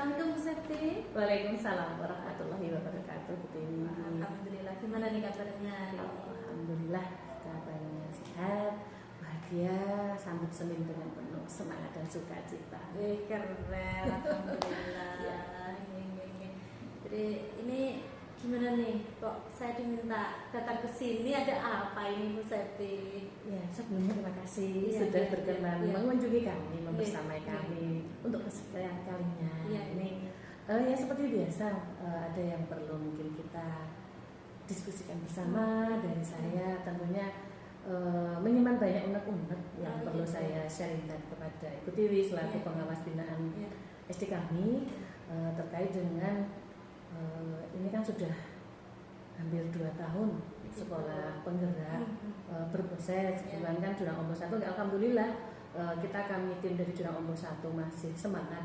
Assalamualaikum Bu Septi. Waalaikumsalam warahmatullahi wabarakatuh. Alhamdulillah, gimana nih kabarnya? Alhamdulillah kabarnya sehat, bahagia, sambut Senin dengan penuh semangat dan sukacita. Keren, alhamdulillah. Ya. Jadi ini gimana nih? Kok saya diminta datang ke sini, ada apa ini Bu Septi? Ya, sebelumnya terima kasih Ya, sudah ya, berkenan ya. mengunjungi kami, membersamai Ya, kami untuk kesekian kalinya. Ya, Ini ya seperti biasa, ada yang perlu mungkin kita diskusikan bersama. Dari saya tentunya menyimpan banyak unek-unek yang perlu saya sharingkan kepada Ibu Tiwi selaku pengawas binaan SD kami terkait dengan ini kan sudah hampir 2 tahun sekolah penggerak berproses. Kebetulan kan Jurang Ombok 1, alhamdulillah kami tim dari Jurang Ombok 1 masih semangat,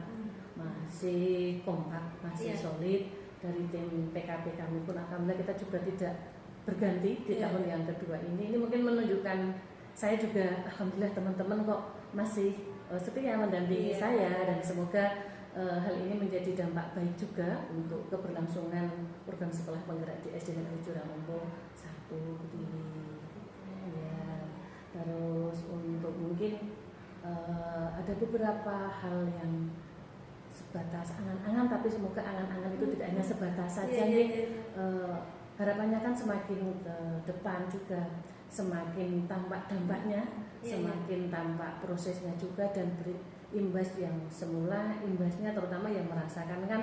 masih kompak, masih solid. Dari tim PKP kami pun alhamdulillah kita juga tidak berganti di tahun yang kedua ini. Ini mungkin menunjukkan saya juga alhamdulillah teman-teman kok masih setia mendampingi saya, dan semoga hal ini menjadi dampak baik juga untuk keberlangsungan program sekolah penggerak di SD Negeri Jurang Ombok 1 ini. Ya, terus untuk mungkin ada beberapa hal yang sebatas angan-angan, tapi semoga angan-angan itu tidak hanya sebatas saja. Harapannya kan semakin ke depan juga semakin tampak dampaknya, semakin tampak prosesnya juga, dan imbas yang semula imbasnya terutama yang merasakan kan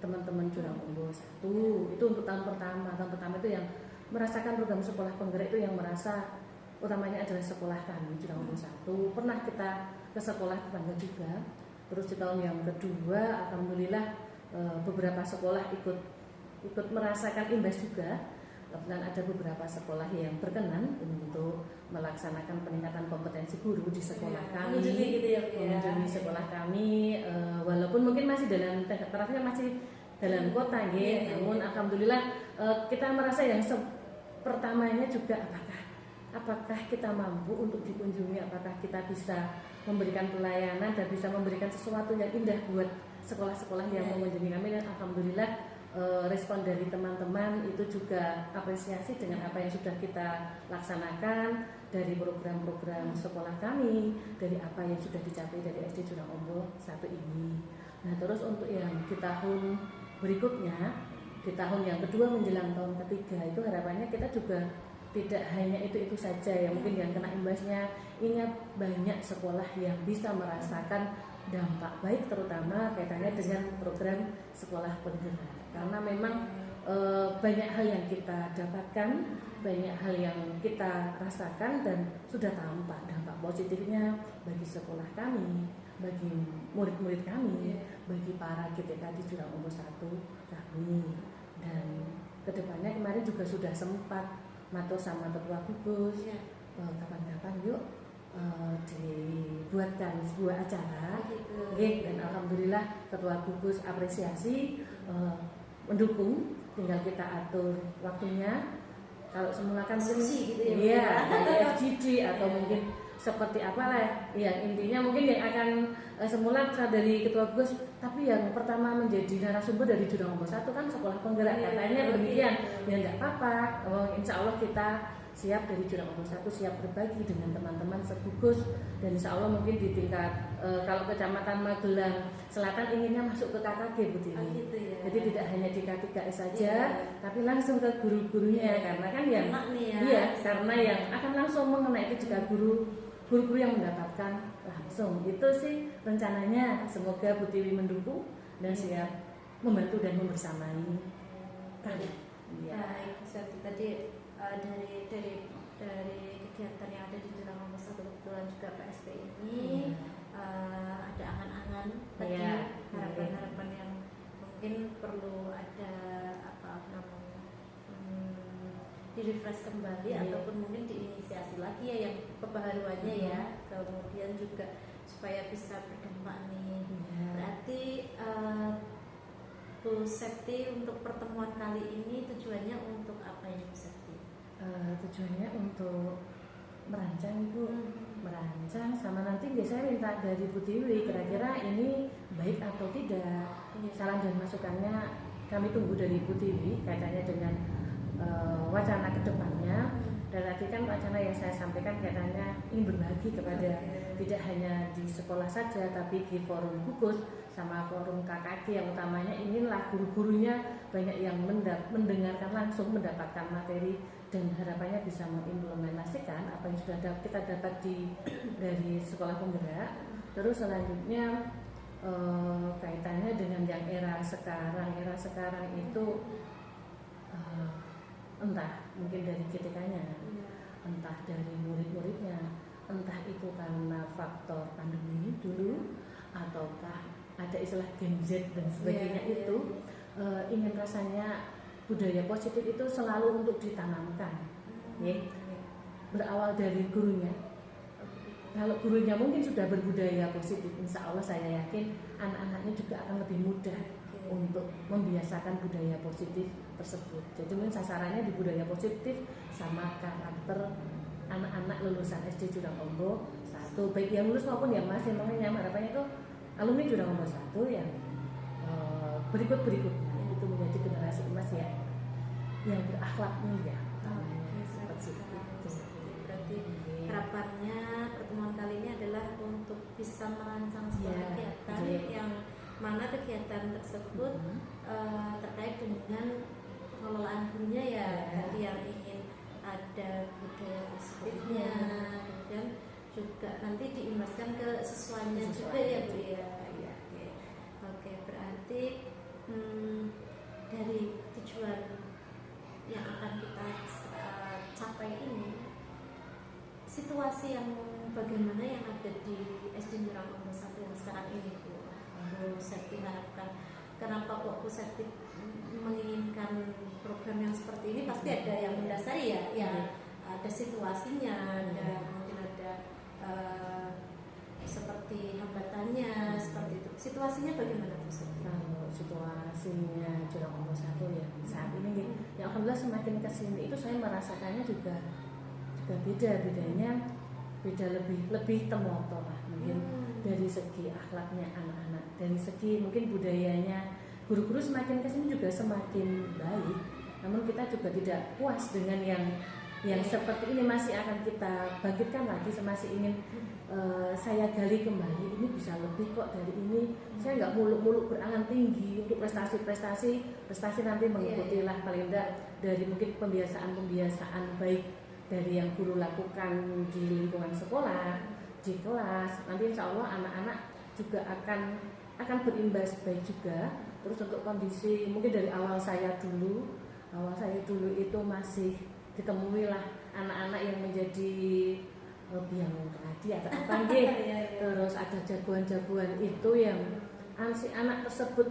teman-teman Jurang Ombok 1 itu untuk tahun pertama itu yang merasakan program sekolah penggerak itu yang merasa utamanya adalah sekolah kami Jurang Ombok 1. Pernah kita ke sekolah tetangga juga. Terus di tahun yang kedua alhamdulillah beberapa sekolah ikut merasakan imbas juga. Kemudian ada beberapa sekolah yang berkenan untuk melaksanakan peningkatan kompetensi guru di sekolah kami, mengunjungi sekolah kami, walaupun mungkin masih dalam tarafnya masih dalam kota, namun alhamdulillah kita merasa yang pertamanya juga apakah kita mampu untuk dikunjungi, apakah kita bisa memberikan pelayanan dan bisa memberikan sesuatu yang indah buat sekolah-sekolah yang mengunjungi kami. Dan alhamdulillah respon dari teman-teman itu juga apresiasi dengan apa yang sudah kita laksanakan dari program-program sekolah kami, dari apa yang sudah dicapai dari SD Jurang Ombok 1 ini. Nah, terus untuk yang di tahun berikutnya, di tahun yang kedua menjelang tahun ketiga, itu harapannya kita juga tidak hanya itu saja yang mungkin yang kena imbasnya. Ingat banyak sekolah yang bisa merasakan dampak baik, terutama kaitannya dengan program sekolah penggerak. Karena memang banyak hal yang kita dapatkan, banyak hal yang kita rasakan, dan sudah tampak dampak positifnya bagi sekolah kami, bagi murid-murid kami, bagi para GTK di Jurang Ombok 1 kami. Dan kedepannya kemarin juga sudah sempat matur sama Ketua Gugus, kapan-kapan yuk dibuatkan sebuah acara, dan alhamdulillah Ketua Gugus apresiasi, mendukung, tinggal kita atur waktunya. Kalau semula kan dari FGD atau mungkin seperti apalah, intinya mungkin yang akan semula dari Ketua Gugus, tapi yang pertama menjadi narasumber dari Jurang Ombok 1 kan sekolah penggerak, katanya demikian. Ya nggak apa-apa, insya Allah kita siap dari Jurang Ombok 1, siap berbagi dengan teman-teman segugus. Dan insya Allah mungkin di tingkat kalau Kecamatan Magelang Selatan inginnya masuk ke KKG Bu Tiwi. Jadi tidak hanya di K3S saja, tapi langsung ke guru-gurunya, karena kan yang karena yang akan langsung mengenai itu juga guru-guru yang mendapatkan langsung. Itu sih rencananya, semoga Bu Tiwi mendukung dan siap membantu dan membersamai kami. Baik, tadi dari kegiatan yang ada di Jurang Ombok 1, kebetulan juga PSP ini ada angan-angan tadi, harapan-harapan yang mungkin perlu ada di-refresh kembali ataupun mungkin diinisiasi lagi yang kebaharuannya kemudian juga supaya bisa berdampak nih. Berarti Bu Septi untuk pertemuan kali ini tujuannya untuk apa ya Bu Septi? Tujuannya untuk merancang Ibu, merancang sama nanti biasanya minta dari Bu Tiwi kira-kira ini baik atau tidak. Saran dan masukannya kami tunggu dari Bu Tiwi kaitannya dengan wacana kedepannya. Dan tadi kan wacana yang saya sampaikan kaitannya ingin berbagi kepada tidak hanya di sekolah saja tapi di forum khusus sama forum KKG yang utamanya inginlah guru-gurunya banyak yang mendengarkan langsung, mendapatkan materi dan harapannya bisa mengimplementasikan apa yang sudah kita dapat dari sekolah penggerak. Terus selanjutnya kaitannya dengan yang era sekarang itu entah mungkin dari GTK-nya, entah dari murid-muridnya, entah itu karena faktor pandemi dulu ataukah ada istilah Gen Z dan sebagainya itu ingin rasanya budaya positif itu selalu untuk ditanamkan, ya. Berawal dari gurunya. Kalau gurunya mungkin sudah berbudaya positif, insya Allah saya yakin anak-anaknya juga akan lebih mudah untuk membiasakan budaya positif tersebut. Jadi mungkin sasarannya di budaya positif sama karakter anak-anak lulusan SD Jurang Ombo 1, baik yang lulus maupun yang masih mengenyam. Harapannya itu alumni Jurang Ombo 1 yang berikutnya itu menjadi generasi emas ya yang berakhlak mulia. Seperti itu. Berarti harapannya pertemuan kali ini adalah untuk bisa merancang sebuah kegiatan yang mana kegiatan tersebut terkait dengan pengelolaan gurunya ya, tadi yang ingin ada budaya positifnya, kemudian juga nanti diimbaskan ke siswanya juga ya Bu ya. Oke, berarti dari tujuan yang akan kita capai ini, situasi yang bagaimana yang ada di SD Jurang Ombo 1 yang sekarang ini Bu Septi harapkan, kenapa kok Bu Septi menginginkan program yang seperti ini? Pasti ada yang mendasari ya, ada situasinya, ada mungkin ada seperti hambatannya, seperti itu. Situasinya bagaimana Bu Septi? Kalau situasinya Jurang Ombo 1 ya saat ini ya alhamdulillah semakin kesini itu saya merasakannya juga bedanya lebih temoto lah mungkin dari segi akhlaknya anak-anak, dari segi mungkin budayanya guru-guru semakin kesini juga semakin baik. Namun kita juga tidak puas dengan yang seperti ini, masih akan kita bangkitkan lagi, masih ingin saya gali kembali, ini bisa lebih kok dari ini. Saya nggak muluk-muluk berangan tinggi untuk prestasi nanti mengikutilah paling tidak dari mungkin pembiasaan baik dari yang guru lakukan di lingkungan sekolah, di kelas. Nanti insya Allah anak-anak juga akan berimbas baik juga. Terus untuk kondisi mungkin dari awal saya dulu itu masih ditemui lah anak-anak yang menjadi biang tadi atau apa nggih. Terus ada jagoan-jagoan itu yang si anak tersebut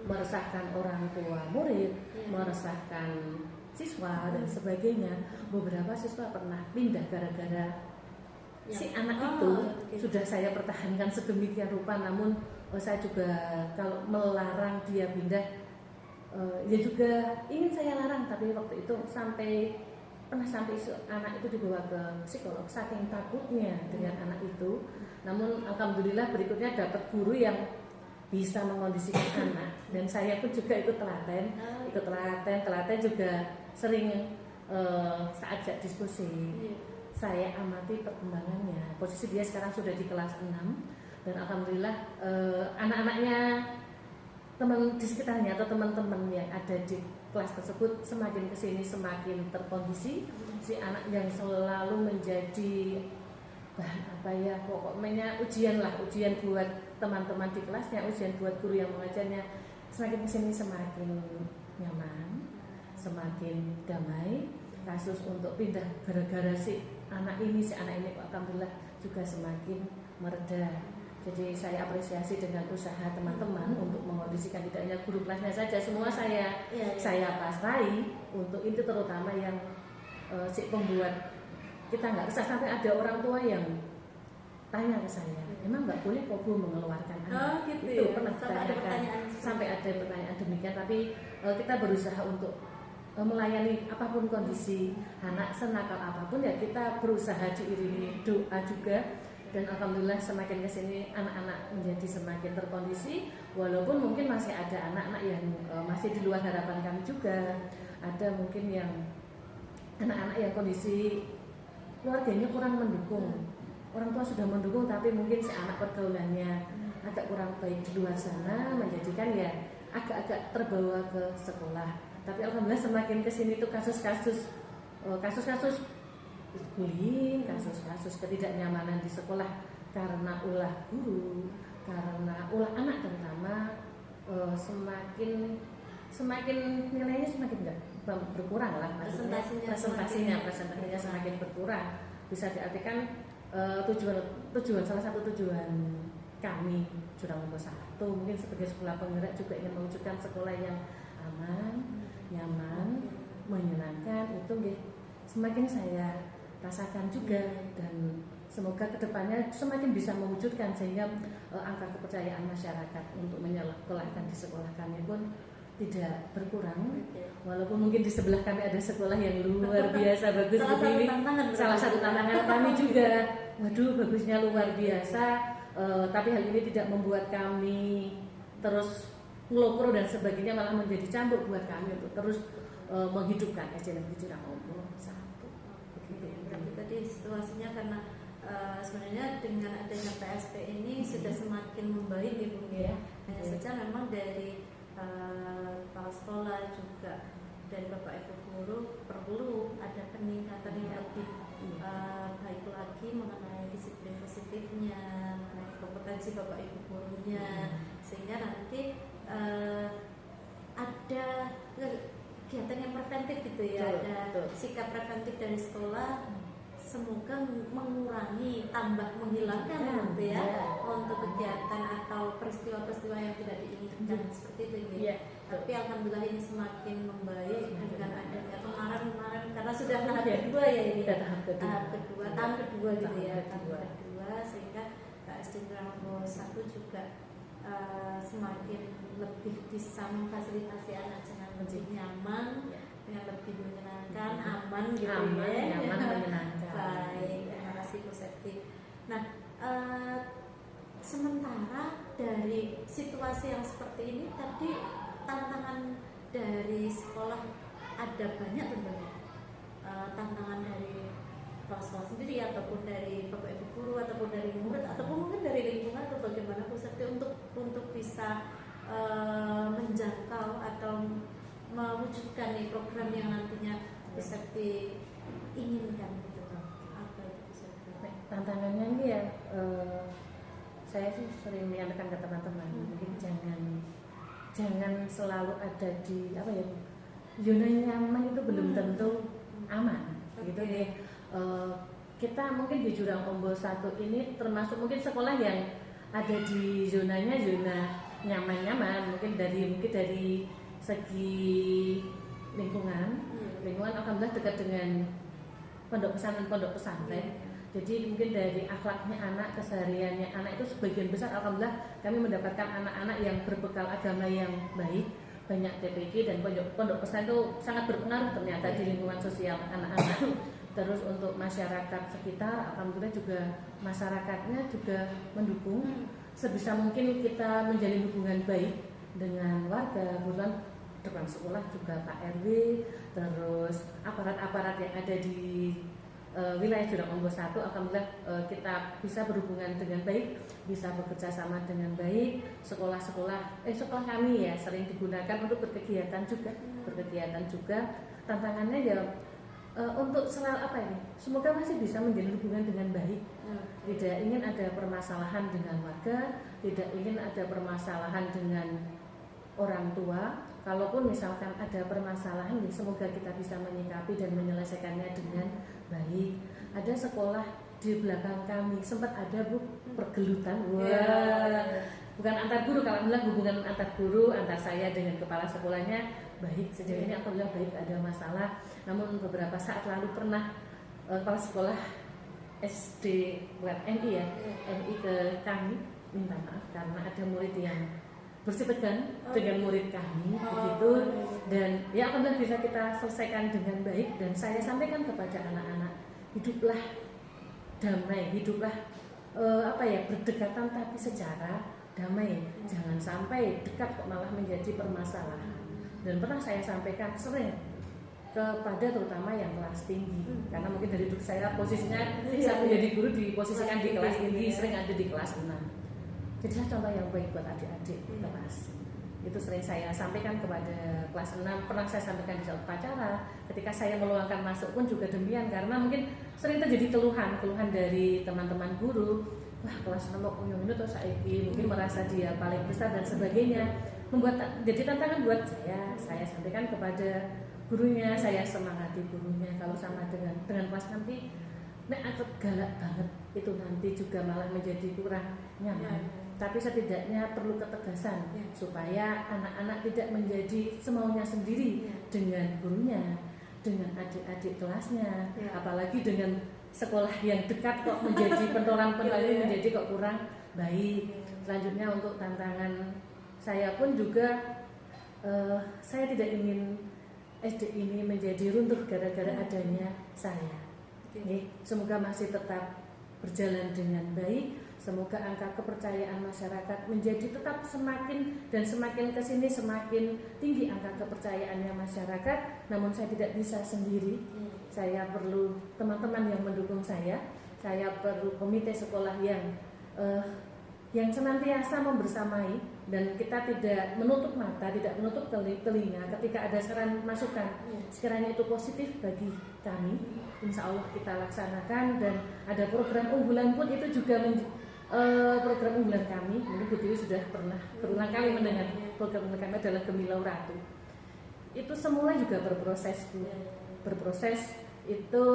meresahkan orang tua murid, meresahkan siswa dan sebagainya. Beberapa siswa pernah pindah gara-gara si anak itu sudah saya pertahankan sedemikian rupa, namun saya juga kalau melarang dia pindah ya juga ingin saya larang, tapi waktu itu pernah sampai anak itu dibawa ke psikolog saking takutnya dengan anak itu. Namun alhamdulillah berikutnya dapat guru yang bisa mengondisikan anak, dan saya pun juga ikut telaten juga sering saat diskusi saya amati perkembangannya. Posisi dia sekarang sudah di kelas 6 dan alhamdulillah anak-anaknya teman di sekitarnya atau teman-teman yang ada di kelas tersebut semakin kesini semakin terkondisi. Si anak yang selalu menjadi pokoknya ujian buat teman-teman di kelasnya, ujian buat guru yang mengajarnya, semakin kesini semakin nyaman, semakin damai. Kasus untuk pindah gara-gara si anak ini alhamdulillah juga semakin mereda. Jadi saya apresiasi dengan usaha teman-teman untuk mengondisikan, tidak hanya guru kelasnya saja, semua saya pasrahi untuk itu, terutama yang si pembuat. Kita nggak bisa sampai ada orang tua yang tanya ke saya, emang nggak boleh kok Bu mengeluarkan anak? Gitu itu ya? pernah ditanyakan sampai ada pertanyaan demikian. Tapi kita berusaha untuk melayani apapun kondisi anak, senakal apapun ya kita berusaha diiringi doa juga. Dan alhamdulillah semakin kesini anak-anak menjadi semakin terkondisi, walaupun mungkin masih ada anak-anak yang masih di luar harapan kami juga. Ada mungkin yang anak-anak yang kondisi keluarganya kurang mendukung, orang tua sudah mendukung tapi mungkin si anak pergaulannya agak kurang baik di luar sana, menjadikan ya agak-agak terbawa ke sekolah. Tapi alhamdulillah semakin kesini tuh kasus-kasus bullying, kasus-kasus ketidaknyamanan di sekolah karena ulah guru, karena ulah anak terutama, semakin nilainya semakin enggak berkurang lah, maksudnya presentasinya semakin berkurang. Bisa diartikan tujuan salah satu tujuan kami Jurang Wombo 1 mungkin sebagai sekolah penggerak juga ingin mewujudkan sekolah yang aman, nyaman, menyenangkan. Itu semakin saya rasakan juga, dan semoga kedepannya semakin bisa mewujudkan sehingga angka kepercayaan masyarakat untuk menyekolahkan di sekolah kami pun tidak berkurang. Walaupun mungkin di sebelah kami ada sekolah yang luar biasa bagus begini, salah satu tantangan kami juga, waduh bagusnya luar biasa, tapi hal ini tidak membuat kami terus ngelopro dan sebagainya, malah menjadi cambuk buat kami untuk terus menghidupkan SD Negeri Jurang Wombo 1. Tapi tadi situasinya karena sebenarnya dengan adanya PSP ini sudah semakin membaik ya Bu ya. Hanya saja memang dari kepala sekolah juga dari Bapak Ibu guru perlu ada peningkatan yang lebih baik lagi mengenai disiplin positifnya, mengenai kompetensi Bapak Ibu gurunya, sehingga nanti ada kegiatan yang preventif gitu ya, ada sikap preventif dari sekolah, semoga mengurangi, tambah menghilangkan gitu ya, untuk kegiatan atau peristiwa-peristiwa yang tidak diinginkan seperti itu ya. Tapi alhamdulillah ini semakin membaik dengan adanya kemarin karena sudah tahap kedua ya ini, tahun kedua gitu ya, tahun kedua, sehingga SD Jurang Wombo 1 juga semakin lebih bisa memfasilitasi anak dengan lebih nyaman, dengan lebih menyenangkan, aman gitu ya. Nyaman, menyenangkan. Baik, terima kasih Bu Septi. Nah, sementara dari situasi yang seperti ini tadi, tantangan dari sekolah ada banyak tentunya. Tantangan dari kepala sekolah sendiri ataupun dari Bapak Ibu guru ataupun dari murid ataupun mungkin dari lingkungan, atau bagaimana Bu Septi untuk bisa menjangkau atau mewujudkan nih program yang nantinya Bu Septi inginkan gitu. Apa itu Bu Septi? Tantangannya ini ya, saya sih sering menyampaikan ke teman-teman, mungkin jangan selalu ada di apa ya, zona nyaman itu belum tentu aman, gitu deh. Kita mungkin di Jurang Wombo 1 ini termasuk mungkin sekolah yang ada di zonanya zona nyaman-nyaman, mungkin dari segi lingkungan alhamdulillah dekat dengan pondok pesantren. Jadi mungkin dari akhlaknya anak, kesehariannya anak itu sebagian besar alhamdulillah kami mendapatkan anak-anak yang berbekal agama yang baik, banyak TPG, dan pondok pesantren itu sangat berpengaruh ternyata di lingkungan sosial anak-anak. Terus untuk masyarakat sekitar alhamdulillah juga masyarakatnya juga mendukung. Sebisa mungkin kita menjalin hubungan baik dengan warga, kebetulan depan sekolah juga Pak RW, terus aparat-aparat yang ada di wilayah Jurang Wombo 1, alhamdulillah kita bisa berhubungan dengan baik, bisa bekerja sama dengan baik. Sekolah kami ya sering digunakan untuk berkegiatan juga. Tantangannya ya untuk selalu apa ini, semoga masih bisa menjalin hubungan dengan baik. Tidak ingin ada permasalahan dengan warga, tidak ingin ada permasalahan dengan orang tua. Kalaupun misalkan ada permasalahan, semoga kita bisa menyikapi dan menyelesaikannya dengan baik. Ada sekolah di belakang kami sempat ada pergelutan, bukan antar guru, kalau alhamdulillah hubungan antar guru, antar saya dengan kepala sekolahnya baik, sejauh ini alhamdulillah baik, ada masalah. Namun beberapa saat lalu pernah kepala sekolah SD bukan NI ya, NI ke kami minta maaf karena ada murid yang bersitegang dengan murid kami begitu, dan ya alhamdulillah bisa kita selesaikan dengan baik. Dan saya sampaikan kepada anak-anak, hiduplah damai, hiduplah berdekatan tapi secara damai, jangan sampai dekat kok malah menjadi permasalahan. Dan pernah saya sampaikan sering kepada terutama yang kelas tinggi, karena mungkin dari dulu saya posisinya saya menjadi guru diposisikan di kelas tinggi, sering ada di kelas 6. Jadilah contoh yang baik buat adik-adik kelas. Itu sering saya sampaikan kepada kelas 6, pernah saya sampaikan di suatu upacara. Ketika saya meluangkan masuk pun juga demikian, karena mungkin sering terjadi keluhan dari teman-teman guru. Wah, kelas 6 kok ini tuh saiki, mungkin merasa dia paling besar dan sebagainya. Jadi tantangan buat saya sampaikan kepada gurunya, saya semangati gurunya. Kalau sama dengan kelas nanti atau galak banget, itu nanti juga malah menjadi kurang nyaman. Tapi setidaknya perlu ketegasan supaya anak-anak tidak menjadi semaunya sendiri dengan gurunya, dengan adik-adik kelasnya, apalagi dengan sekolah yang dekat kok menjadi pentolan-pentolan menjadi kok kurang baik. Selanjutnya untuk tantangan saya pun juga, saya tidak ingin SD ini menjadi runtuh gara-gara adanya saya. Semoga masih tetap berjalan dengan baik. Semoga angka kepercayaan masyarakat menjadi tetap semakin kesini semakin tinggi angka kepercayaannya masyarakat. Namun saya tidak bisa sendiri. Saya perlu teman-teman yang mendukung saya. Saya perlu komite sekolah yang senantiasa membersamai, dan kita tidak menutup mata, tidak menutup telinga ketika ada saran masukan. Sekiranya itu positif bagi kami, insya Allah kita laksanakan. Dan ada program unggulan pun itu juga program unggulan kami. Mungkin Bu Dewi sudah pernah berulang kali mendengar program unggulan kami adalah Gemilau Ratu. Itu semula juga berproses, Bu. Berproses itu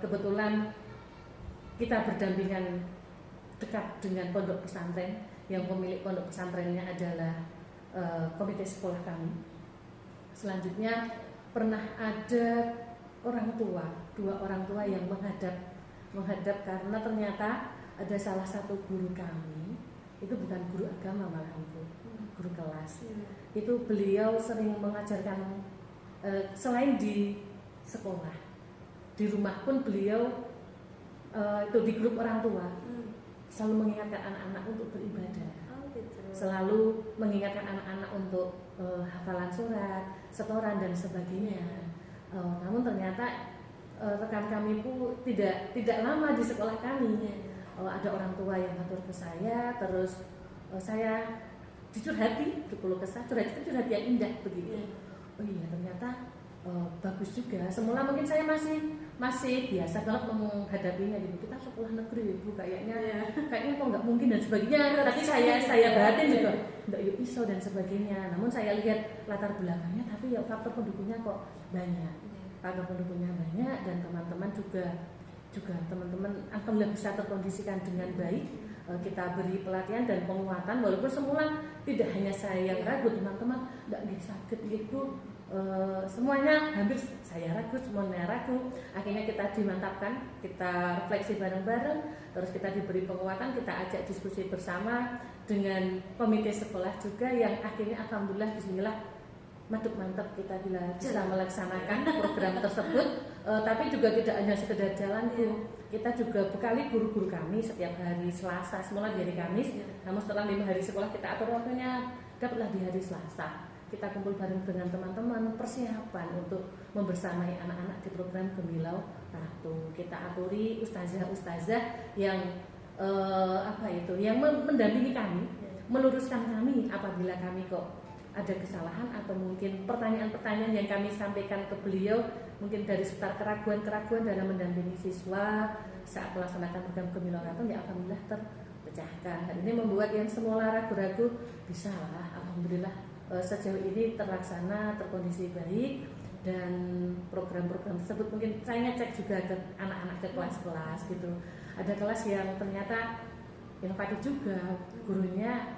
kebetulan kita berdampingan dekat dengan pondok pesantren, yang pemilik pondok pesantrennya adalah komite sekolah kami. Selanjutnya pernah ada dua orang tua yang menghadap karena ternyata ada salah satu guru kami, itu bukan guru agama malah itu, guru kelas. Itu beliau sering mengajarkan selain di sekolah, di rumah pun beliau itu di grup orang tua selalu mengingatkan anak-anak untuk beribadah, selalu mengingatkan anak-anak untuk hafalan surat, setoran dan sebagainya. Namun ternyata rekan kami pun tidak lama di sekolah kami. Ada orang tua yang ngatur ke saya, terus saya dicurhati, dikeluh kesah, curhat yang indah begitu. Oh iya, ternyata bagus juga. Semula mungkin saya masih biasa banget menghadapinya gitu. Kita sekolah negeri, Bu, kayaknya kok nggak mungkin dan sebagainya. Tapi saya batin juga, nggak yuk iso dan sebagainya. Namun saya lihat latar belakangnya, tapi ya faktor pendukungnya kok banyak. Faktor pendukungnya banyak, dan teman-teman juga teman-teman alhamdulillah bisa terkondisikan dengan baik. Kita beri pelatihan dan penguatan, walaupun semula tidak hanya saya yang ragu, teman-teman nggak bisa sakit gitu. Semuanya hampir saya ragu, semuanya ragu. Akhirnya kita dimantapkan, kita refleksi bareng-bareng, terus kita diberi penguatan, kita ajak diskusi bersama dengan komite sekolah juga, yang akhirnya alhamdulillah bismillah mantap kita bila bisa melaksanakan program tersebut. Tapi juga tidak hanya sekedar jalan, Bu. Kita juga bekali guru-guru kami setiap hari Selasa, semula di hari Kamis. Namun setelah 5 hari sekolah kita atur waktunya, dapatlah di hari Selasa. Kita kumpul bareng dengan teman-teman, persiapan untuk membersamai anak-anak di program Gemilau Ratu. Kita aturi ustazah-ustazah yang yang mendampingi kami, meluruskan kami apabila kami kok ada kesalahan atau mungkin pertanyaan-pertanyaan yang kami sampaikan ke beliau, mungkin dari seputar keraguan-keraguan dalam mendampingi siswa saat melaksanakan program Gemilau Ratu, ya alhamdulillah terpecahkan. Hal ini membuat yang semula ragu-ragu bisa lah, alhamdulillah sejauh ini terlaksana, terkondisi baik. Dan program-program tersebut mungkin saya ngecek juga ke anak-anak ke kelas-kelas gitu. Ada kelas yang ternyata inovatif juga, gurunya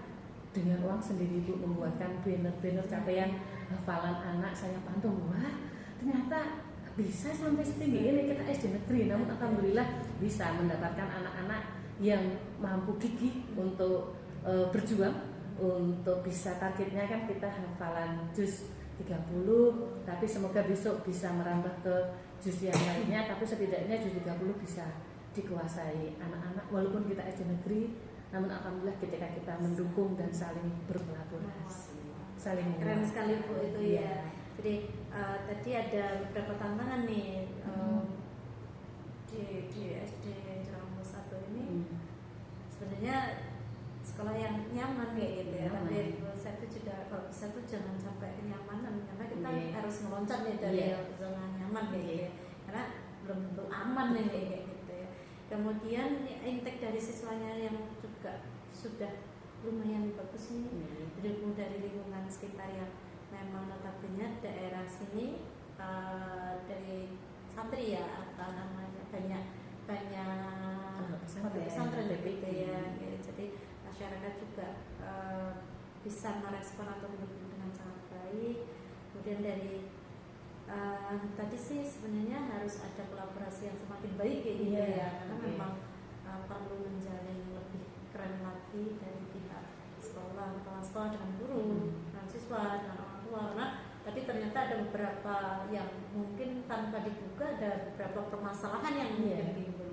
dengan uang sendiri, Bu, membuatkan banner-banner capaian hafalan anak. Saya pantau, wah ternyata bisa sampai setinggi ini. Kita SD negeri, namun alhamdulillah bisa mendapatkan anak-anak yang mampu gigih untuk berjuang, untuk bisa targetnya kan kita hafalan juz 30, tapi semoga besok bisa merambah ke juz yang lainnya, tapi setidaknya juz 30 bisa dikuasai anak-anak walaupun kita SD negeri, namun alhamdulillah ketika kita mendukung dan saling berkolaborasi, saling keren sekali Bu itu Iya. ya. Jadi tadi ada beberapa tantangan nih di SD Jerawang 1 ini. Sebenarnya sekolah yang nyaman kayak gitu ya, Nyaman. tapi saya tuh juga kalau bisa tuh jangan sampai kenyamanan, karena kita Iya. harus meloncat nih dari Iya. zona nyaman kayak gitu Iya. ya. Karena belum tentu aman nih kayak gitu ya. Kemudian intake dari siswanya yang juga sudah lumayan bagus nih, didukung dari lingkungan sekitar yang memang notabene daerah sini dari santri ya, apa namanya, banyak pesantren gitu ya. Jadi masyarakat juga bisa merespon atau mendukung dengan sangat baik. Kemudian dari tadi sih sebenarnya harus ada kolaborasi yang semakin baik kayak gitu ya, karena memang perlu menjalin lebih keren lagi dari pihak sekolah, kepala sekolah dengan guru, dengan siswa, dengan orang tua. Karena tadi ternyata ada beberapa yang mungkin tanpa dibuka ada beberapa permasalahan yang mungkin timbul.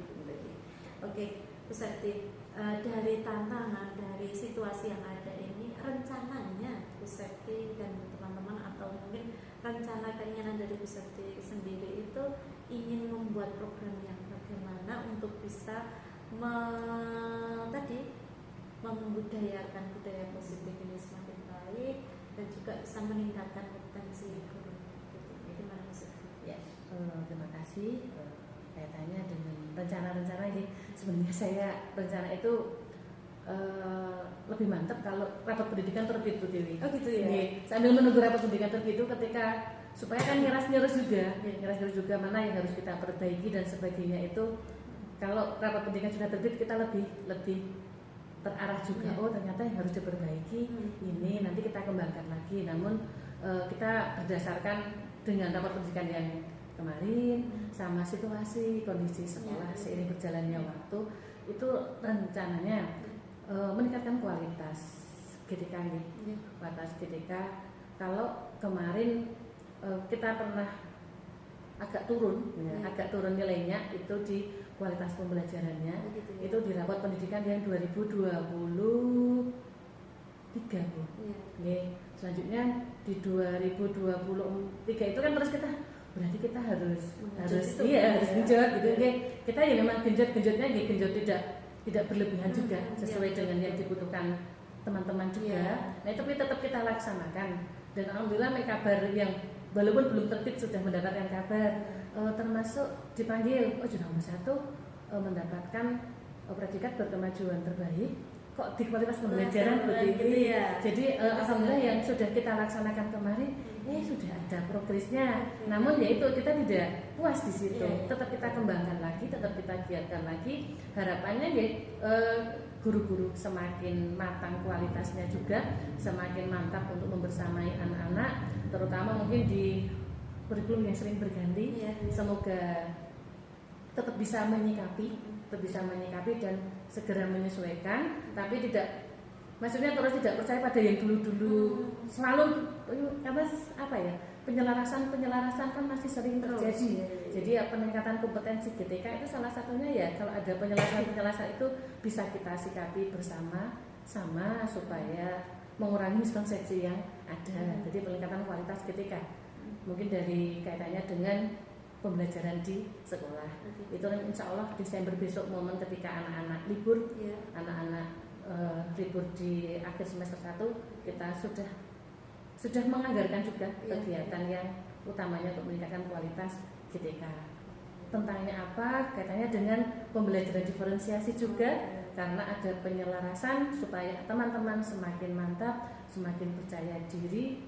Oke, Bu Septi, dari tantangan, dari situasi yang ada ini, rencananya Bu Septi dan teman-teman atau mungkin rencana keinginan dari Bu Septi sendiri itu ingin membuat program yang bagaimana untuk bisa membudayakan budaya positif ini semakin baik dan juga bisa meningkatkan kompetensi guru. Gimana Bu Septi? Ya, terima kasih. Kaitannya dengan rencana-rencana ini, sebenarnya saya rencana itu lebih mantap kalau rapat pendidikan terbit Bu Dewi. Oh gitu ya. Sambil menunggu rapat pendidikan terbit itu ketika supaya kan ngeras juga mana yang harus kita perbaiki dan sebagainya itu. Kalau rapat pendidikan sudah terbit kita lebih terarah juga. Oh ternyata yang harus diperbaiki ini nanti kita kembangkan lagi. Namun kita berdasarkan dengan rapat pendidikan yang kemarin sama situasi kondisi sekolah seiring berjalannya waktu itu rencananya meningkatkan kualitas GTK kualitas GTK. Kalau kemarin kita pernah agak turun nilainya itu di kualitas pembelajarannya itu di rapat pendidikan yang 2023 Bu. Selanjutnya di 2023 itu kan terus kita berarti kita harus genjot gitu. Kita ya memang genjot tidak berlebihan juga sesuai dengan yang dibutuhkan teman-teman juga. Nah itu tetap kita laksanakan dan alhamdulillah kabar yang walaupun belum terbit sudah mendapatkan kabar termasuk dipanggil Jerawang 1 mendapatkan predikat berkemajuan terbaik kok di kualitas pembelajaran begitu ya. Jadi alhamdulillah yang sudah kita laksanakan kemarin sudah ada progresnya. Namun ya itu kita tidak puas di situ. Tetap kita kembangkan lagi, tetap kita giatkan lagi. Harapannya ya guru-guru semakin matang kualitasnya juga, semakin mantap untuk membersamai anak-anak, terutama mungkin di kurikulum yang sering berganti. Semoga tetap bisa menyikapi dan segera menyesuaikan, tapi maksudnya terus tidak percaya pada yang dulu-dulu selalu penyelarasan kan masih sering terjadi. Jadi peningkatan kompetensi GTK itu salah satunya ya kalau ada penyelarasan itu bisa kita sikapi bersama-sama supaya mengurangi miskonsepsi yang ada. Jadi peningkatan kualitas GTK mungkin dari kaitannya dengan pembelajaran di sekolah. Itu insya Allah Desember besok momen ketika anak-anak libur, libur di akhir semester 1 kita sudah menganggarkan juga kegiatan yang utamanya untuk meningkatkan kualitas GTK. Tentangnya apa? Kaitannya dengan pembelajaran diferensiasi juga karena ada penyelarasan supaya teman-teman semakin mantap, semakin percaya diri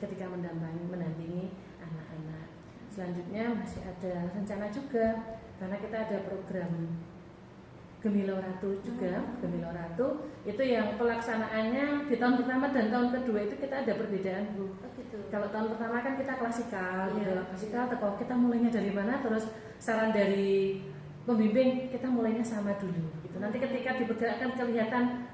ketika mendampingi anak-anak. Selanjutnya masih ada rencana juga karena kita ada program Gemilo Ratu juga. Gemilo Ratu itu yang pelaksanaannya di tahun pertama dan tahun kedua itu kita ada perbedaan Bu. Kalau tahun pertama kan kita klasikal, kalau kita mulainya dari mana, terus saran dari pembimbing kita mulainya sama dulu. Gitu. Nanti ketika dipergerakkan kelihatan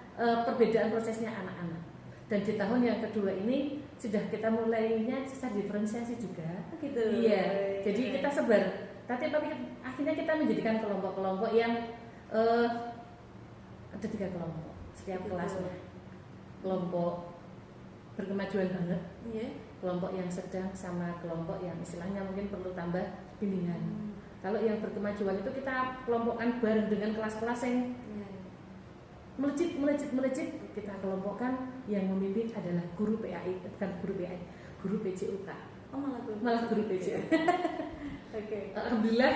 perbedaan prosesnya anak-anak. Dan di tahun yang kedua ini sudah kita mulainya secara diferensiasi juga. Gitu. Iya. Jadi kita sebar. Tapi akhirnya kita menjadikan kelompok-kelompok yang ada 3 kelompok setiap kelasnya. Kelompok berkemajuan banget, kelompok yang sedang, sama kelompok yang istilahnya mungkin perlu tambah bimbingan. Kalau yang berkemajuan itu kita kelompokkan bareng dengan kelas-kelas yang melejit, kita kelompokkan. Yang memimpin adalah guru PAI, bukan guru PAI, guru PJUK. Oh, malah guru PJUK. Oke. Alhamdulillah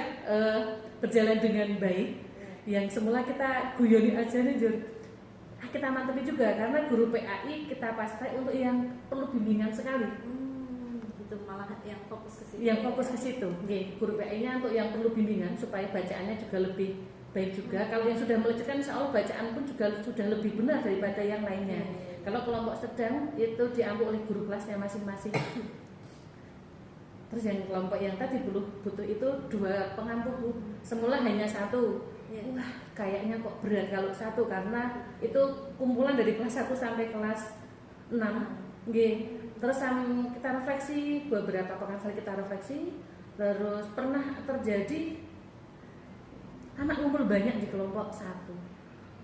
berjalan dengan baik. Yang semula kita guyoni aja nih Jur, kita mantepi juga karena guru PAI kita pastai untuk yang perlu bimbingan sekali. Itu malah yang fokus ke situ. Yang fokus ke situ. Guru PAI-nya untuk yang perlu bimbingan supaya bacaannya juga lebih baik juga. Kalau yang sudah melejitkan, insya Allah bacaan pun juga sudah lebih benar daripada yang lainnya. Kalau kelompok sedang itu diambil oleh guru kelasnya masing-masing. Terus yang kelompok yang tadi butuh itu 2 pengampu. Semula hanya 1. Wah, kayaknya kok berat kalau 1 karena itu kumpulan dari kelas 1 sampai kelas 6. Terus kita refleksi, beberapa pekan kali kita refleksi. Terus pernah terjadi anak ngumpul banyak di kelompok 1.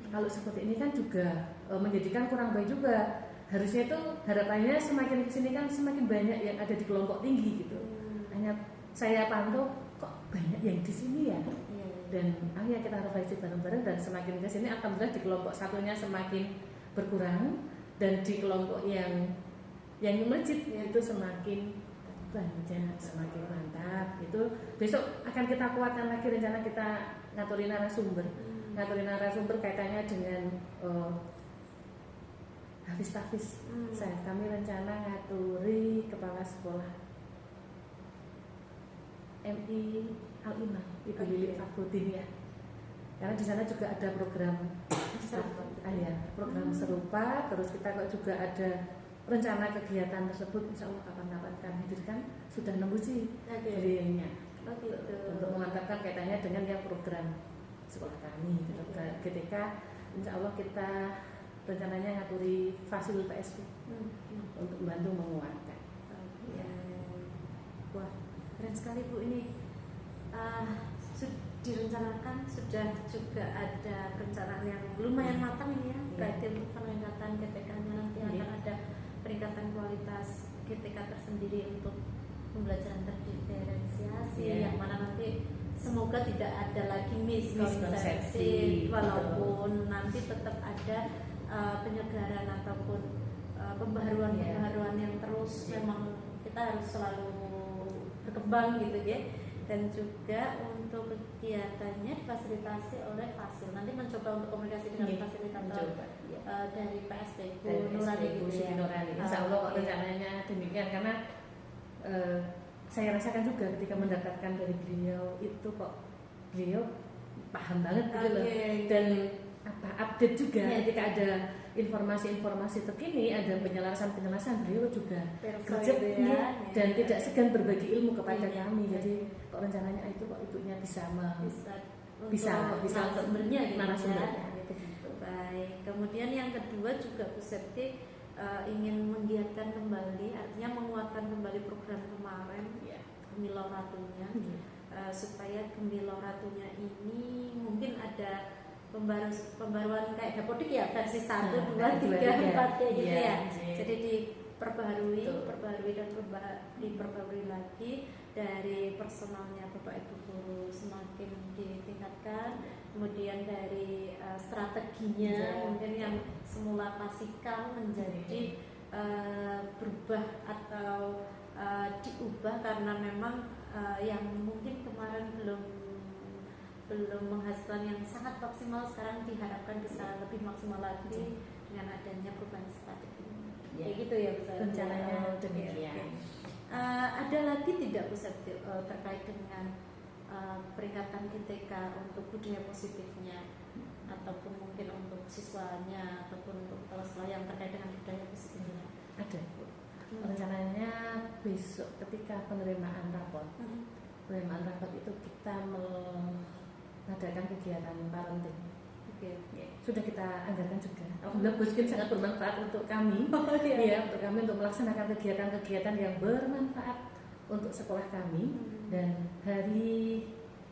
Kalau seperti ini kan juga menjadikan kurang baik juga. Harusnya itu harapannya semakin kesini kan semakin banyak yang ada di kelompok tinggi gitu. Hanya saya pantau kok banyak yang di sini ya. Dan akhirnya kita refleksi bareng-bareng dan semakin kesini alhamdulillah di kelompok 1-nya semakin berkurang dan di kelompok yang melejit itu semakin banyak, semakin mantap. Itu besok akan kita kuatkan lagi rencana kita ngaturin narasumber. Ngaturin narasumber kaitannya dengan Hafiz. Kami rencana ngaturi kepala sekolah MI Al-Imam Ibu Lili Fakhrudin ya. Karena di sana juga ada program program serupa. Terus kita juga ada rencana kegiatan tersebut, insya Allah kapan-kapan kami hadirkan sudah nembusi beliaunya untuk mengantapkan kaitannya dengan yang program sekolah kami. Ketika insya Allah kita rencananya ngaturi fasilitas PSP untuk membantu menguatkan. Wah, keren sekali Bu ini. Direncanakan sudah juga ada perencanaan yang lumayan matang ini ya. Berarti untuk peningkatan GTK-nya nanti akan ada peningkatan kualitas GTK tersendiri untuk pembelajaran terdiferensiasi yang mana nanti semoga tidak ada lagi miskonsepsi walaupun nanti tetap ada penyegaran ataupun pembaharuan yang terus memang kita harus selalu berkembang gitu ya. Dan juga untuk kegiatannya difasilitasi oleh Fasil. Nanti mencoba untuk komunikasi dengan fasilitator dari PSP Nurani gitu ya. Insya Allah rencananya demikian karena saya rasakan juga ketika mendapatkan dari beliau itu kok beliau paham banget gitu loh. Dan update juga ketika ada informasi-informasi terkini, ada penjelasan beliau juga kerja dan tidak segan berbagi ilmu kepada kami. Jadi kok rencananya itu kok ibunya bisa narasumbernya. Baik. Kemudian yang kedua juga Bu Septi ingin menggiatkan kembali, artinya menguatkan kembali program kemarin Gemilau Ratunya, supaya Gemilau Ratunya ini mungkin ada pembaruan kayak Dapodik ya, versi 1, 2, 3, 4 kayak gitu ya. Jadi diperbaharui dan diperbaharui lagi, dari personalnya Bapak Ibu guru semakin ditingkatkan, kemudian dari strateginya mungkin yang semula klasikal menjadi berubah atau diubah karena memang yang mungkin kemarin belum menghasilkan yang sangat maksimal, sekarang diharapkan bisa lebih maksimal lagi dengan adanya perubahan strategi. Kayak gitu ya Bu Septi. Rencananya demikian. Ada lagi tidak Bu Septi terkait dengan peringatan GTK untuk budaya positifnya, ataupun mungkin untuk siswanya, ataupun untuk kepala sekolah yang terkait dengan budaya positifnya? Ada Bu. Rencananya besok ketika penerimaan rapor itu kita mengadakan kegiatan parenting. Oke. Sudah kita anggarkan juga. Alhamdulillah Buskin sangat bermanfaat untuk kami. Iya. Untuk kami untuk melaksanakan kegiatan-kegiatan yang bermanfaat untuk sekolah kami. Dan hari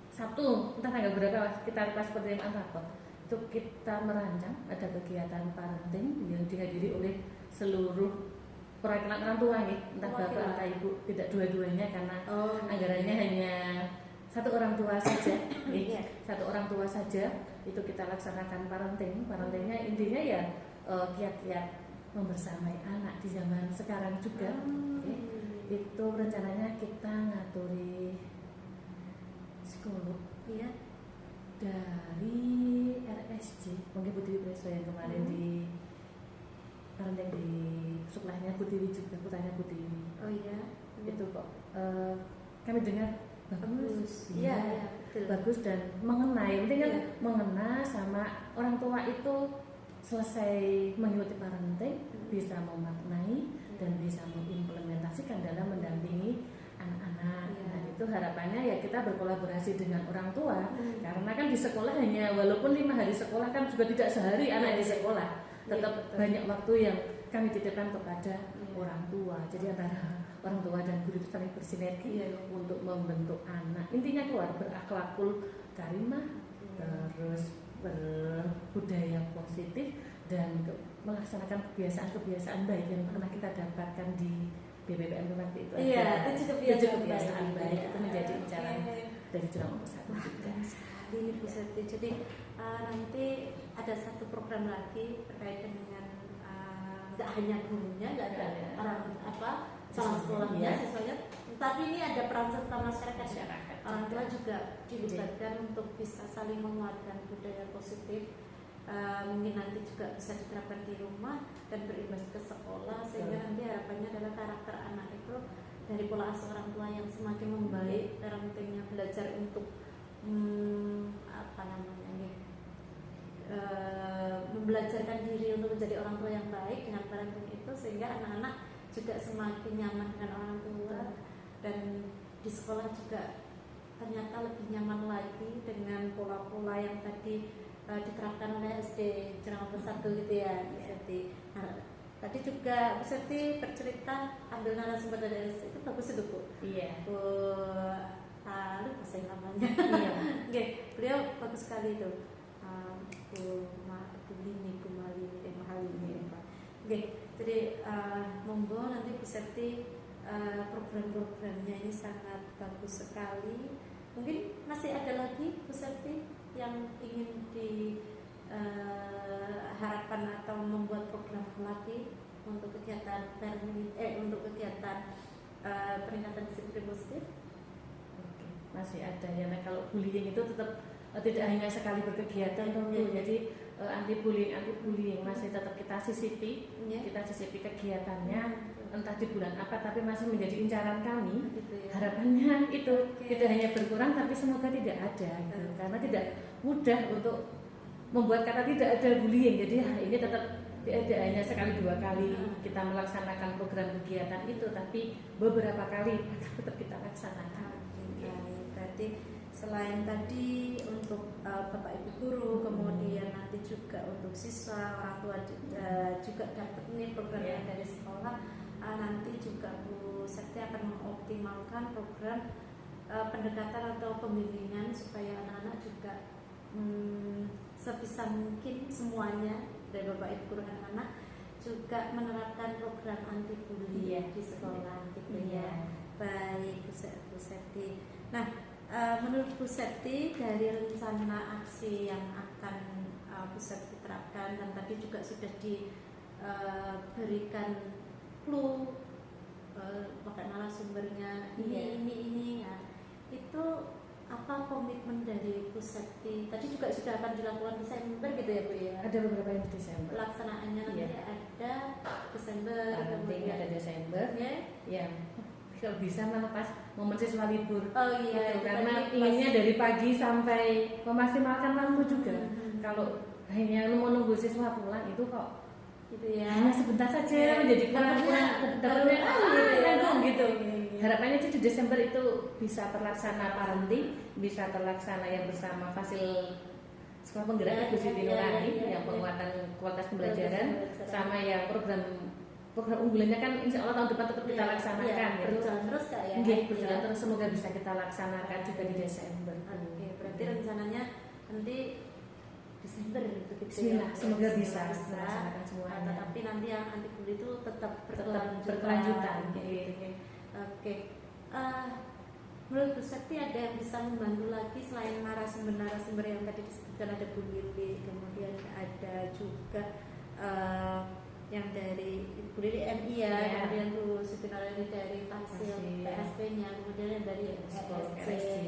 Sabtu, entah tanggal berapa, kita pas penerimaan rapor, itu kita merancang ada kegiatan parenting yang dihadiri oleh seluruh perwakilan orang tua nih, entah bapak entah ibu, tidak dua-duanya karena anggarannya hanya satu orang tua saja, satu orang tua saja. Itu kita laksanakan parentingnya intinya ya kiat-kiat membersamai anak di zaman sekarang juga. Itu rencananya kita ngaturi psikolog dari RSJ, mungkin Putri Preso yang kemarin di parenting di sekolahnya Putri juga, putranya Putri. Oh iya. Itu kok kami dengar bagus, bagus dan mengenai, penting kan mengena sama orang tua itu selesai mengikuti parenting bisa memaknai dan bisa mengimplementasikan dalam mendampingi anak-anak. Nah itu harapannya ya kita berkolaborasi dengan orang tua karena kan di sekolah hanya walaupun 5 hari sekolah kan juga tidak sehari anak di sekolah, tetap banyak waktu yang kami titipkan kepada orang tua. Jadi antara orang tua dan guru itu saling bersinergi untuk membentuk anak. Intinya keluar berakhlakul karimah, terus berbudaya positif dan melaksanakan kebiasaan-kebiasaan baik yang pernah kita dapatkan di BPPN waktu itu. Tujuh kebiasaan baik itu menjadi incaran dari Jurang Nomor 1 juga. Ini Bu Septi. Jadi nanti ada satu program lagi terkait dengan nggak hanya gurunya, nggak ada orang salah sekolahnya, siswanya, tapi ini ada peran serta masyarakat. Orang tua juga dilibatkan untuk bisa saling menguatkan budaya positif. Mungkin nanti juga bisa diterapkan di rumah dan berimbas ke sekolah, sehingga nanti harapannya adalah karakter anak itu dari pola asuh orang tua yang semakin membaik. Parentingnya belajar untuk membelajarkan diri untuk menjadi orang tua yang baik dengan parenting itu, sehingga anak-anak juga semakin nyaman dengan orang tua dan di sekolah juga ternyata lebih nyaman lagi dengan pola-pola yang tadi diterapkan oleh SD Jurang Nomor 1 gitu ya, Bu Septi. Nah, tadi juga Bu Septi bercerita ambil narasumber dari SD itu bagus itu Bu. Lupa saya namanya. Beliau bagus sekali itu. Jadi monggo nanti Bu Septi program-programnya ini sangat bagus sekali. Mungkin masih ada lagi Bu Septi yang ingin diharapkan atau membuat program lagi untuk kegiatan untuk kegiatan peningkatan disiplin positif. Masih ada ya. Nah, kalau bullying itu tetap tidak hanya sekali berkegiatan jadi anti bullying masih tetap kita sisipi kegiatannya entah di bulan apa, tapi masih menjadi incaran kami. Harapannya itu tidak hanya berkurang tapi semoga tidak ada karena tidak mudah untuk membuat kata tidak ada bullying. Jadi ini tetap tidak hanya sekali 2 kali kita melaksanakan program kegiatan itu, tapi beberapa kali tetap kita laksanakan. Berarti selain tadi untuk Bapak Ibu guru, kemudian nanti juga untuk siswa, orang tua juga dapat ini programnya dari sekolah. Nanti juga Bu Septi akan mengoptimalkan program pendekatan atau pembimbingan supaya anak-anak juga sebisa mungkin semuanya dari Bapak Ibu guru dan anak juga menerapkan program anti bully di sekolah gitu ya. Baik Bu Septi. Nah, menurut Bu Septi dari rencana aksi yang akan Bu Septi terapkan dan tadi juga sudah diberikan clue pakai narasumbernya ini ya, itu apa komitmen dari Bu Septi? Tadi juga sudah akan dilakukan Desember gitu ya Bu ya? Ada beberapa yang di Desember. Pelaksanaannya nanti ada Desember, kemudian ada Desember. Ya. Kalau bisa malah pas momen siswa libur. Karena inginnya dari pagi sampai memaksimalkan waktu juga. Kalau hanya menunggu siswa pulang itu kok hanya sebentar saja menjadi kurang gitu. Harapannya itu di Desember itu bisa terlaksana parenting, bisa terlaksana yang bersama sekolah penggerak Ibu Siti Nurani yang penguatan kualitas pembelajaran, sama yang program unggulannya kan insya Allah tahun depan tetap kita laksanakan ya, berjalan terus Kak ya. Berjalan terus, semoga bisa kita laksanakan juga di Desember. Oke, berarti rencananya nanti Desember itu Bismillah, semoga bisa melaksanakan semuanya. Tetapi nanti yang anti bully itu tetap berkelanjutan. Oke. Menurut Bu Sekti ada yang bisa membantu lagi selain narasumber yang tadi disebutkan, ada Bu Lili, kemudian ada juga yang dari Bu Lili MI ya, kemudian Bu Siti Nurani dari Fasil PSP-nya, kemudian yang dari RSC.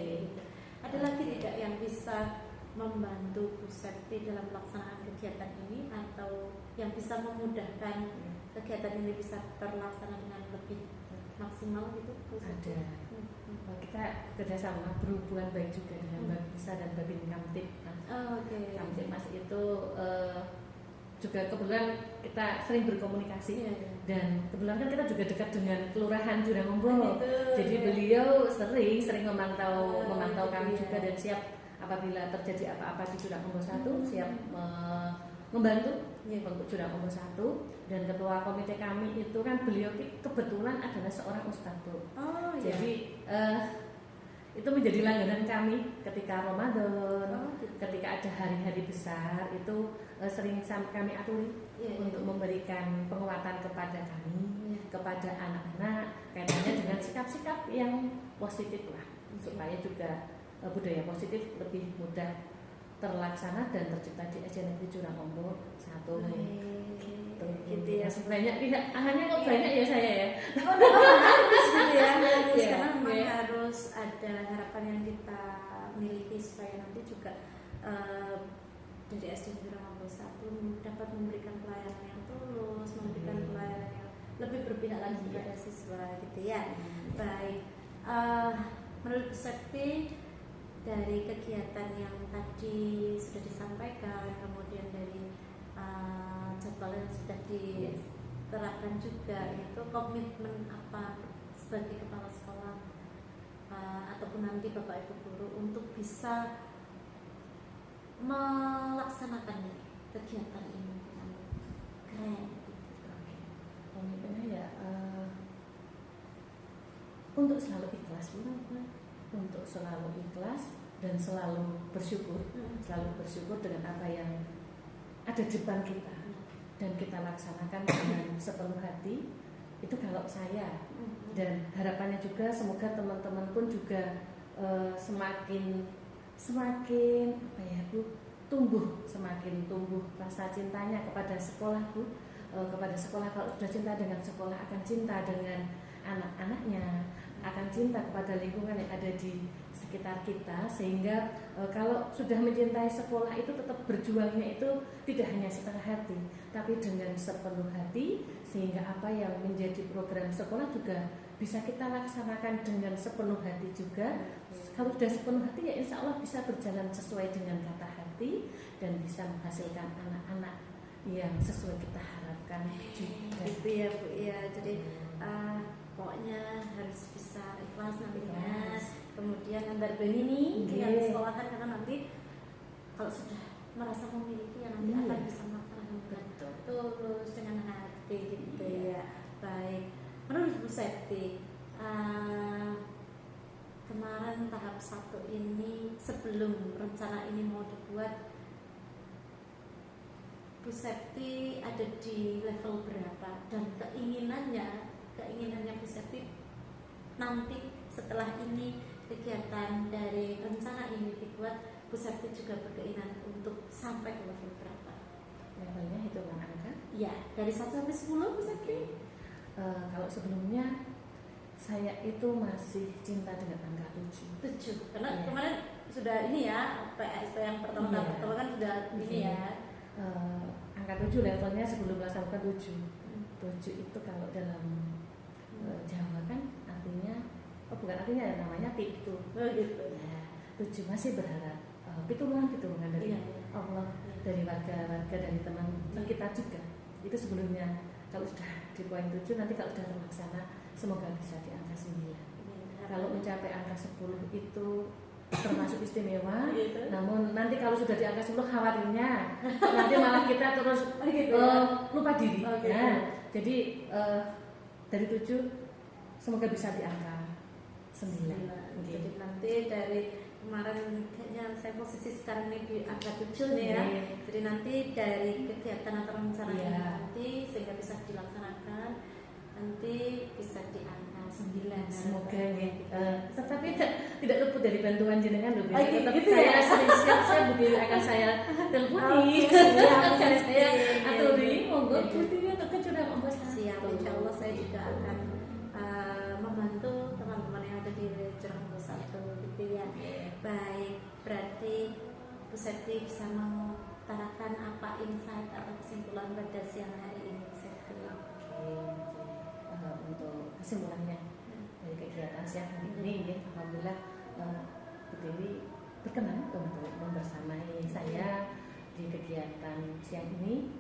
Ada lagi tidak yang bisa membantu Bu Sekti dalam pelaksanaan kegiatan ini atau yang bisa memudahkan kegiatan ini bisa terlaksana dengan lebih maksimal gitu? Ada. Kita kerjasama berhubungan baik juga dengan Babinsa dan Babin Kamtib. Kamtib Mas itu juga kebetulan kita sering berkomunikasi dan kebetulan kan kita juga dekat dengan Kelurahan Jurangombo. Jadi beliau sering memantau kami juga dan siap apabila terjadi apa-apa di Jurangombo 1 siap membantu untuk Jurangombo 1. Dan ketua komite kami itu kan beliau kebetulan adalah seorang ustadz. Jadi itu menjadi langganan kami ketika Ramadan, ketika ada hari-hari besar itu sering kami aturi untuk memberikan penguatan kepada kami, kepada anak-anak, kaitannya dengan sikap-sikap yang positif lah, supaya juga budaya positif lebih mudah terlaksana dan tercipta di SD Negeri Jurangombo 1. Gitu ya. Banyak tidak hanya kok banyak ya saya ya. Karena memang harus ada harapan yang kita miliki supaya nanti juga dari SD Jurangombo 1 dapat memberikan pelayanan yang tulus, memberikan pelayanan yang lebih berpihak lagi kepada siswa gitu ya. Baik, menurut Bu Sekti dari kegiatan yang tadi sudah disampaikan, kemudian dari jadwal yang sudah diterapkan juga, itu komitmen apa sebagai kepala sekolah ataupun nanti Bapak Ibu guru untuk bisa melaksanakan kegiatan ini dengan keren? Komitmennya ya untuk selalu ikhlas, untuk selalu ikhlas dan selalu bersyukur dengan apa yang ada di depan kita dan kita laksanakan dengan sepenuh hati. Itu kalau saya, dan harapannya juga semoga teman-teman pun juga semakin apa ya Bu, semakin tumbuh rasa cintanya kepada sekolah Bu, kepada sekolah. Kalau sudah cinta dengan sekolah akan cinta dengan anak-anaknya, akan cinta kepada lingkungan yang ada di sekitar kita, sehingga kalau sudah mencintai sekolah itu tetap berjuangnya itu tidak hanya setengah hati tapi dengan sepenuh hati, sehingga apa yang menjadi program sekolah juga bisa kita laksanakan dengan sepenuh hati juga. Kalau sudah sepenuh hati ya insya Allah bisa berjalan sesuai dengan kata hati dan bisa menghasilkan anak-anak yang sesuai kita harapkan juga. Gitu ya Bu ya. Jadi pokoknya harus bisa ikhlas nantinya. Kemudian antar ini yang disekolahkan, karena nanti kalau sudah merasa memiliki yang nanti akan bisa melaksanakan tulus dengan hati gitu ya. Baik, menurut Bu Sekti kemarin tahap 1 ini, sebelum rencana ini mau dibuat, Bu Sekti ada di level berapa dan keinginannya Bu Sekti nanti setelah ini kegiatan dari rencana ini dibuat, Bu Sekti juga berkeinginan untuk sampai ke level berapa? Levelnya hitungan angka? Ya, dari 1 sampai 10 Bu Sekti. Kalau sebelumnya saya itu masih cinta dengan angka 7. Karena kemarin sudah ini ya, PSP yang pertama kan sudah ini ya. Angka 7 levelnya sebelum melaksanakan 7. 7 itu kalau dalam Jawa kan artinya, artinya namanya pitu. Gitu. Nah, 7 masih berharap pitulungan dari Allah, dari warga-warga, dari teman kita juga. Itu sebelumnya. Kalau sudah di poin 7, nanti kalau sudah terlaksana semoga bisa di angka 9. Kalau mencapai angka 10 itu termasuk istimewa. Gitu. Namun nanti kalau sudah di angka 10 khawatirnya nanti malah kita terus Gitu ya? lupa diri. Oh, gitu. Ya. Jadi dari 7 semoga bisa di angka 9. Jadi nanti dari kemarin kayaknya saya posisi sekarang ini di angka 7 nih ya. Jadi nanti dari kegiatan atau rencana ini nanti sehingga bisa dilaksanakan nanti bisa di angka 9. Semoga ya. Tetapi tidak luput dari bantuan jenengan loh. Tetap gitu saya ya? siap saya bukti akan saya telponi. Akan saya aturi monggo bukti untuk kejuran Om Bos. Siap, insya Allah saya juga akan membantu teman-teman yang ada di Jurang Bos 1 gitu ya. Baik, berarti Bu Septi bisa mengutarakan apa insight atau kesimpulan pada siang hari ini, Bu Septi? Untuk kesimpulannya dari kegiatan siang hari ini, ya, alhamdulillah Bu Dewi berkenan untuk membersamai saya di kegiatan siang ini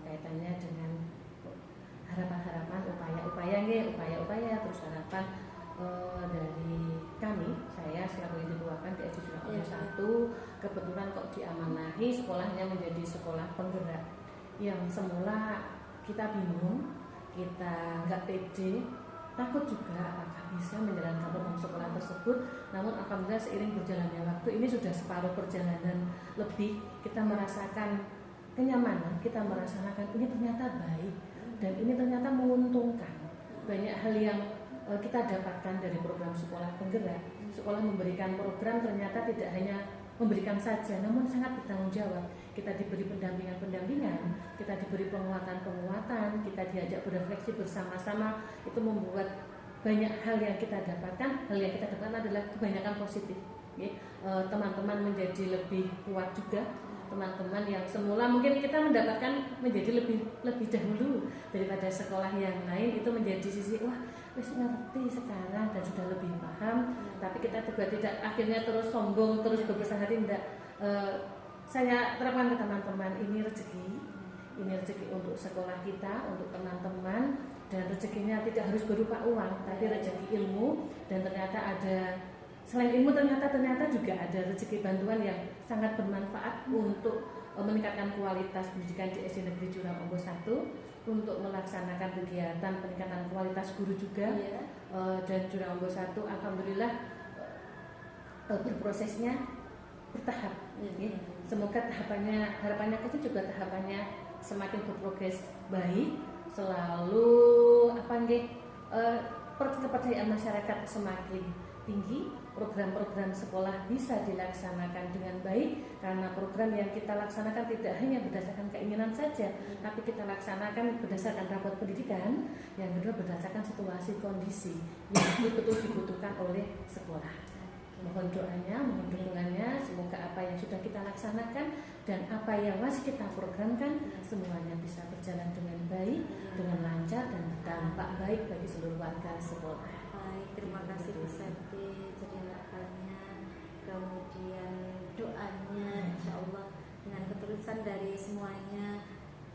kaitannya dengan harapan-harapan, upaya-upaya terus harapan dari kami, saya selaku ibu keluarga di SD Jurang Bos 1 kebetulan kok diamanahi sekolahnya menjadi sekolah penggerak yang semula kita bingung, kita nggak pede, takut juga apakah bisa menjalankan program sekolah tersebut. Namun alhamdulillah seiring berjalannya waktu ini sudah separuh perjalanan lebih, kita merasakan kenyamanan, kita merasakan ini ternyata baik dan ini ternyata menguntungkan. Banyak hal yang kita dapatkan dari program sekolah penggerak. Sekolah memberikan program ternyata tidak hanya memberikan saja, namun sangat bertanggung jawab. Kita diberi pendampingan-pendampingan, kita diberi penguatan-penguatan, kita diajak berefleksi bersama-sama. Itu membuat banyak hal yang kita dapatkan. Hal yang kita dapatkan adalah kebanyakan positif. Teman-teman menjadi lebih kuat juga. Teman-teman yang semula mungkin kita mendapatkan menjadi lebih dahulu daripada sekolah yang lain, itu menjadi sisi wah wis ngerti sekarang dan sudah lebih paham. Tapi kita juga tidak akhirnya terus sombong, terus berbesar hati, tidak. Saya terapkan ke teman-teman, ini rezeki untuk sekolah kita, untuk teman-teman, dan rezekinya tidak harus berupa uang, tapi rezeki ilmu. Dan ternyata ada selain ilmu ternyata juga ada rezeki bantuan yang sangat bermanfaat untuk meningkatkan kualitas pendidikan di SD Negeri Jurang Bos 1, untuk melaksanakan kegiatan peningkatan kualitas guru juga. Dan Jurang Bos 1 alhamdulillah berprosesnya bertahap. Semoga harapannya kita juga tahapannya semakin berprogres baik, selalu kepercayaan masyarakat semakin tinggi, program-program sekolah bisa dilaksanakan dengan baik, karena program yang kita laksanakan tidak hanya berdasarkan keinginan saja, tapi kita laksanakan berdasarkan rapor pendidikan, yang kedua berdasarkan situasi kondisi yang betul-betul dibutuhkan oleh sekolah. Mohon doanya, mohon dukungannya, semoga apa yang sudah kita laksanakan dan apa yang masih kita programkan semuanya bisa berjalan dengan baik, dengan lancar dan berdampak baik bagi seluruh warga sekolah. Baik, terima kasih Bu Septi. Jadi harapannya, kemudian doanya, insya Allah dengan ketulusan dari semuanya,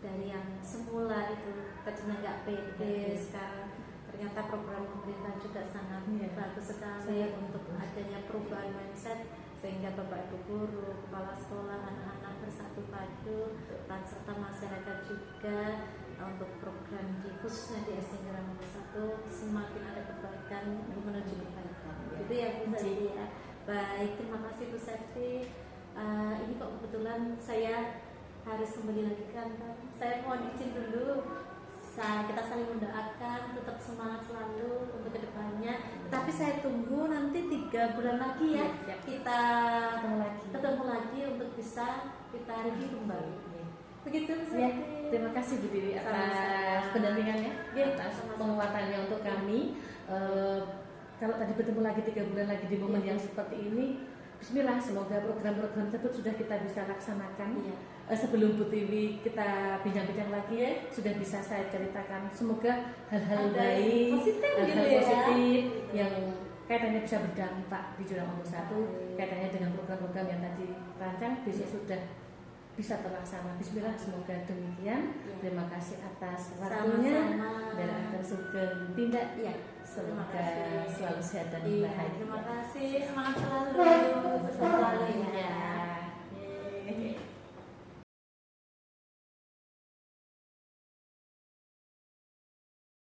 dari yang semula itu tadinya nggak pede, sekarang ternyata program pemerintah juga sangat bagus sekali untuk adanya perubahan mindset, sehingga Bapak Ibu guru, kepala sekolah, anak-anak bersatu padu, dan serta masyarakat juga untuk program khususnya di SD Jurang Bos 1 semakin ada kebaikan menuju kebaikan. Gitu ya Bu Septi ya. Baik, terima kasih Bu Septi. Ini kok kebetulan saya harus kembali lagi ke kantor. Saya mohon izin dulu. Kita saling mendoakan, tetap semangat selalu untuk kedepannya. Tapi saya tunggu nanti 3 bulan lagi ya, kita ketemu lagi untuk bisa kita review kembali. Begitu ya. Terima kasih Bu Dewi atas pendampingannya, atas penguatannya untuk kami. Kalau tadi bertemu lagi 3 bulan lagi di momen yang seperti ini, bismillah, semoga program-program tersebut sudah kita bisa laksanakan. Sebelum Bu Dewi kita bincang-bincang lagi, sudah bisa saya ceritakan. Semoga hal-hal baik, hal-hal positif yang kaitannya bisa berdampak di Jurang Bos 1, kaitannya dengan program-program yang tadi rancang, besok sudah bisa terlaksana. Bismillah, semoga demikian. Ya. Terima kasih atas waktunya. Sama-sama. Dan akan sugeng tindak. Iya. Semoga Terima kasih. selalu sehat dan Iya, bahagia. terima kasih. Semangat selalu. Sukses selalu ya. Ya.